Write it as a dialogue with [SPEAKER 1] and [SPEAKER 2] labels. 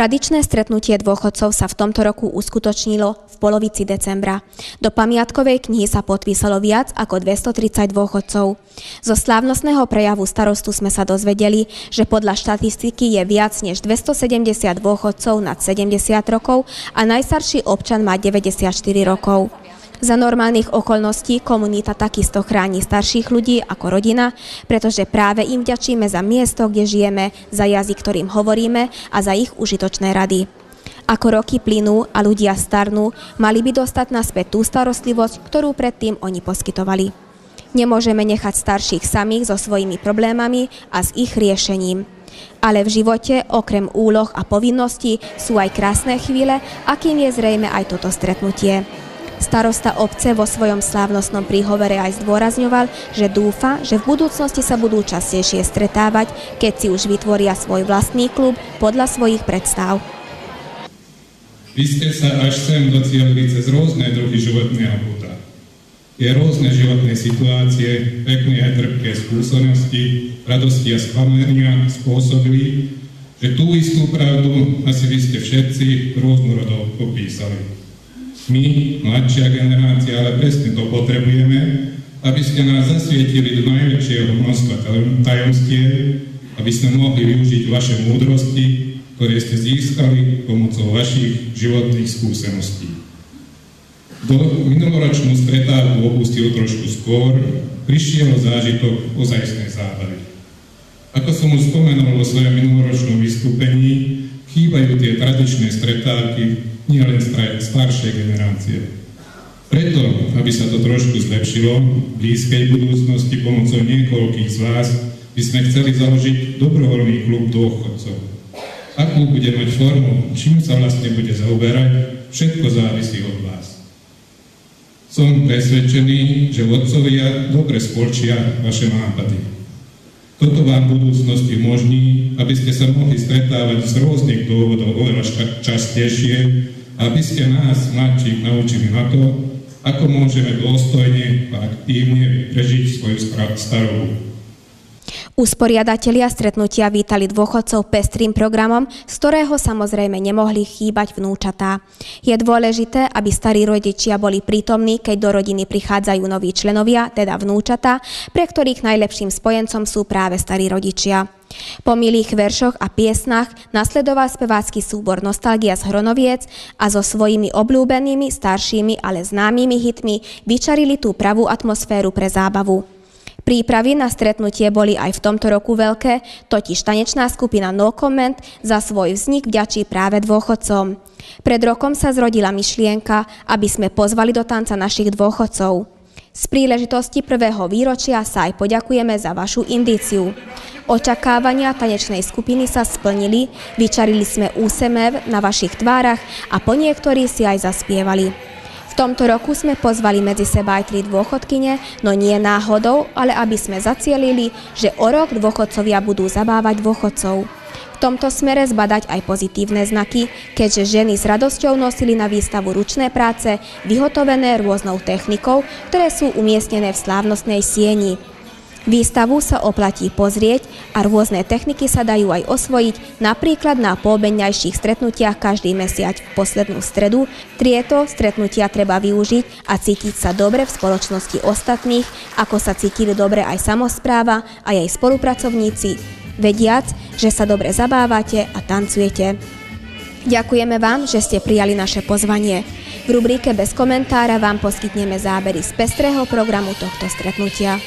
[SPEAKER 1] Tradičné stretnutie dôchodcov sa v tomto roku uskutočnilo v polovici decembra. Do pamiatkovej knihy sa podpísalo viac ako 230 dôchodcov. Zo slávnostného prejavu starostu sme sa dozvedeli, že podľa štatistiky je viac než 270 dôchodcov nad 70 rokov a najstarší občan má 94 rokov. Za normálnych okolností komunita takisto chráni starších ľudí ako rodina, pretože práve im vďačíme za miesto, kde žijeme, za jazyk, ktorým hovoríme a za ich užitočné rady. Ako roky plynú a ľudia starnú, mali by dostať naspäť tú starostlivosť, ktorú predtým oni poskytovali. Nemôžeme nechať starších samých so svojimi problémami a s ich riešením. Ale v živote, okrem úloh a povinností, sú aj krásne chvíle, akým je zrejme aj toto stretnutie. Starosta obce vo svojom slávnostnom príhovore aj zdôrazňoval, že dúfa, že v budúcnosti sa budú častejšie stretávať, keď si už vytvoria svoj vlastný klub podľa svojich predstav.
[SPEAKER 2] Vy ste sa až sem docielili cez rôzne druhy životného puta. Je rôzne životné situácie, pekné aj trpké skúsenosti, radosti a sklamania spôsobili, že tú istú pravdu asi vy ste všetci rôznorodou popísali. My, mladšia generácia, ale presne to potrebujeme, aby ste nás zasvietili do najväčšieho množstva tajomstiev, aby sme mohli využiť vaše múdrosti, ktoré ste získali pomocou vašich životných skúseností. Do minuloročnú stretávku opustil trošku skôr, prišiel zážitok ozajstnej zábavy. Ako som už spomenul vo svojom minuloročnom vystúpení, chýbajú tie tradičné stretávky nielen staršej generácie. Preto, aby sa to trošku zlepšilo, v blízkej budúcnosti pomocou niekoľkých z vás by sme chceli založiť dobrovoľný klub dôchodcov. Akú bude mať formu, čím sa vlastne bude zaoberať, všetko závisí od vás. Som presvedčený, že vodcovia dobre spolčia vaše nápady. Toto vám v budúcnosti umožní, aby ste sa mohli stretávať z rôznych dôvodov oveľa častejšie, aby ste nás, mladších, naučili na to, ako môžeme dôstojne a aktívne prežiť svoju starobu.
[SPEAKER 1] Usporiadatelia stretnutia vítali dôchodcov pestrým programom, z ktorého samozrejme nemohli chýbať vnúčatá. Je dôležité, aby starí rodičia boli prítomní, keď do rodiny prichádzajú noví členovia, teda vnúčatá, pre ktorých najlepším spojencom sú práve starí rodičia. Po milých veršoch a piesnach nasledoval spevácky súbor Nostalgia z Hronoviec a so svojimi obľúbenými, staršími, ale známymi hitmi vyčarili tú pravú atmosféru pre zábavu. Prípravy na stretnutie boli aj v tomto roku veľké, totiž tanečná skupina No Comment za svoj vznik vďačí práve dôchodcom. Pred rokom sa zrodila myšlienka, aby sme pozvali do tanca našich dôchodcov. Z príležitosti 1. výročia sa aj poďakujeme za vašu indíciu. Očakávania tanečnej skupiny sa splnili, vyčarili sme úsmev na vašich tvárach a po niektorí si aj zaspievali. V tomto roku sme pozvali medzi seba aj 3 dôchodkyne, no nie náhodou, ale aby sme zacielili, že o rok dôchodcovia budú zabávať dôchodcov. V tomto smere zbadať aj pozitívne znaky, keďže ženy s radosťou nosili na výstavu ručné práce, vyhotovené rôznou technikou, ktoré sú umiestnené v slávnostnej sieni. Výstavu sa oplatí pozrieť a rôzne techniky sa dajú aj osvojiť, napríklad na poobedňajších stretnutiach každý mesiac v poslednú stredu. Tieto stretnutia treba využiť a cítiť sa dobre v spoločnosti ostatných, ako sa cítili dobre aj samospráva a jej spolupracovníci, vediac, že sa dobre zabávate a tancujete. Ďakujeme vám, že ste prijali naše pozvanie. V rubrike Bez komentára vám poskytneme zábery z pestrého programu tohto stretnutia.